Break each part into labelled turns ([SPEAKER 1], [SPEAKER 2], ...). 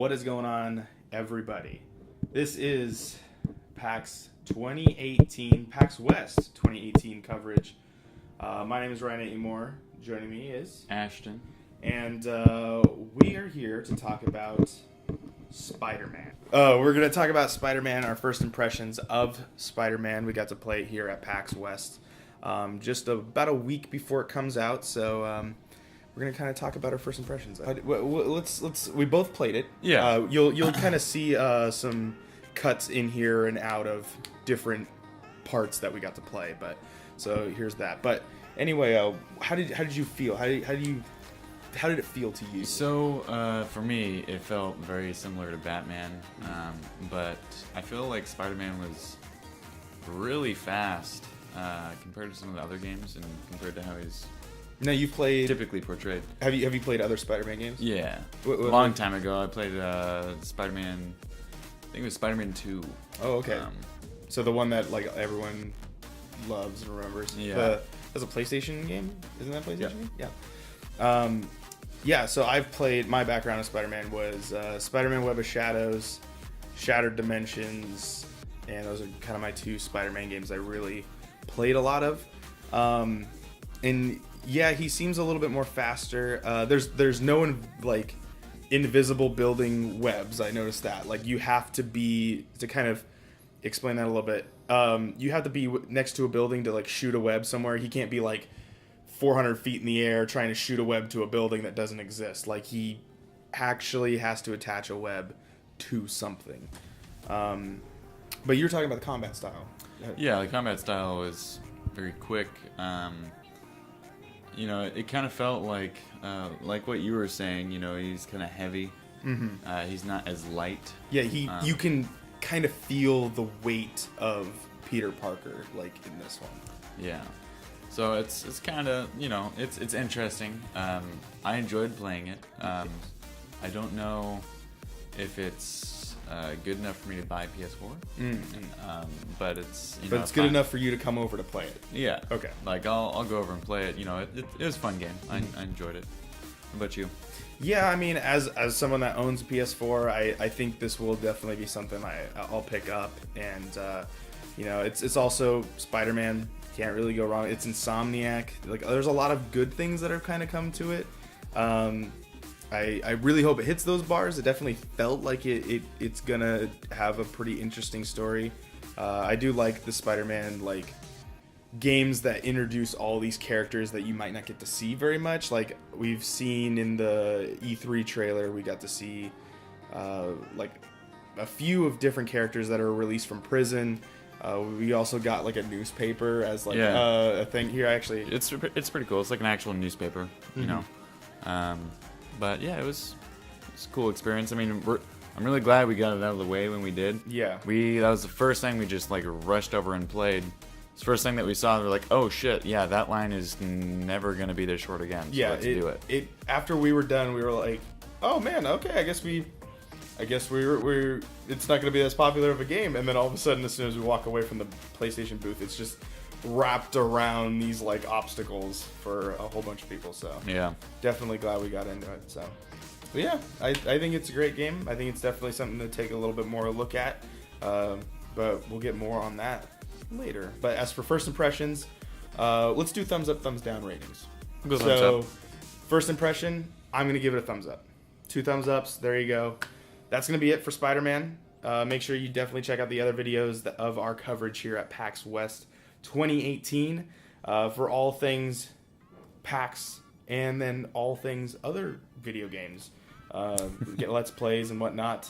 [SPEAKER 1] What is going on, everybody? This is PAX 2018, PAX West 2018 coverage. My name is Ryan Amore. Joining me is
[SPEAKER 2] Ashton.
[SPEAKER 1] And we are here to talk about Spider-Man. We're going to talk about Spider-Man, our first impressions of Spider-Man. We got to play it here at PAX West just about a week before it comes out, so we're going to kind of talk about our first impressions. We both played it.
[SPEAKER 2] Yeah.
[SPEAKER 1] You'll kind of see some cuts in here and out of different parts that we got to play, but so here's that. But anyway, how did you feel? How did it feel to you?
[SPEAKER 2] So, for me, it felt very similar to Batman, but I feel like Spider-Man was really fast compared to some of the other games and compared to how he's
[SPEAKER 1] you've played
[SPEAKER 2] typically portrayed.
[SPEAKER 1] Have you played other Spider-Man games?
[SPEAKER 2] Yeah. A long time ago, I played Spider-Man, I think it was Spider-Man 2.
[SPEAKER 1] Oh, okay. So the one that like everyone loves and remembers.
[SPEAKER 2] Yeah.
[SPEAKER 1] That's a PlayStation game? Isn't that a PlayStation game? Yeah. Yeah, so I've played, my background in Spider-Man was Spider-Man Web of Shadows, Shattered Dimensions, and those are kind of my two Spider-Man games I really played a lot of. And yeah, he seems a little bit more faster. There's no like invisible building webs. I noticed that. Like you have to be, to kind of explain that a little bit, you have to be next to a building to like shoot a web somewhere. He can't be like 400 feet in the air trying to shoot a web to a building that doesn't exist. Like he actually has to attach a web to something. But you're talking about the combat style.
[SPEAKER 2] Yeah, the combat style was very quick. You know, it kind of felt like what you were saying. You know, he's kind of heavy. Mm-hmm. He's not as light.
[SPEAKER 1] Yeah, you can kind of feel the weight of Peter Parker, like in this one.
[SPEAKER 2] Yeah. So it's kind of, you know, it's interesting. I enjoyed playing it. I don't know if it's good enough for me to buy PS4, but it's
[SPEAKER 1] it's good enough for you to come over to play it.
[SPEAKER 2] Yeah.
[SPEAKER 1] Okay.
[SPEAKER 2] Like I'll go over and play it. You know, it was a fun game. I enjoyed it. What about you?
[SPEAKER 1] Yeah, I mean, as someone that owns a PS4, I think this will definitely be something I'll pick up, and you know, it's also Spider-Man. Can't really go wrong. It's Insomniac. Like, there's a lot of good things that have kind of come to it. I really hope it hits those bars. It definitely felt like it's gonna have a pretty interesting story. I do like the Spider-Man like games that introduce all these characters that you might not get to see very much. Like we've seen in the E3 trailer, we got to see like a few of different characters that are released from prison. We also got like a newspaper as like a thing here. Actually,
[SPEAKER 2] it's pretty cool. It's like an actual newspaper, you know. But yeah, it was a cool experience. I mean, I'm really glad we got it out of the way when we did.
[SPEAKER 1] Yeah.
[SPEAKER 2] That was the first thing we just like rushed over and played. It's the first thing that we saw. We're like, oh shit, yeah, that line is never gonna be this short again. So let's do it.
[SPEAKER 1] After we were done, we were like, oh man, okay, I guess we're it's not going to be as popular of a game. And then all of a sudden, as soon as we walk away from the PlayStation booth, it's just wrapped around these like obstacles for a whole bunch of people. So
[SPEAKER 2] yeah,
[SPEAKER 1] definitely glad we got into it. So, but yeah, I think it's a great game. I think it's definitely something to take a little bit more look at. But we'll get more on that later. But as for first impressions, let's do thumbs up, thumbs down ratings.
[SPEAKER 2] Go thumbs up.
[SPEAKER 1] First impression, I'm going to give it a thumbs up. 2 thumbs ups. There you go. That's going to be it for Spider-Man. Make sure you definitely check out the other videos of our coverage here at PAX West 2018 for all things PAX and then all things other video games. Get Let's Plays and whatnot.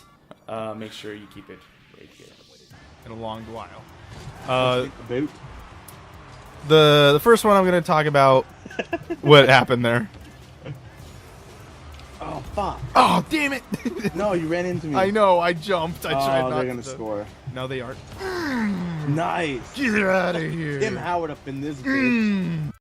[SPEAKER 1] Make sure you keep it right here. In a long while. The first one I'm going to talk about what happened there.
[SPEAKER 3] Oh, fuck.
[SPEAKER 1] Oh, damn it.
[SPEAKER 3] No, you ran into me.
[SPEAKER 1] I know, I jumped. I tried not to.
[SPEAKER 3] They're going to score.
[SPEAKER 1] No, they aren't.
[SPEAKER 3] Nice.
[SPEAKER 1] Get her out of here.
[SPEAKER 3] Tim Howard up in this bitch.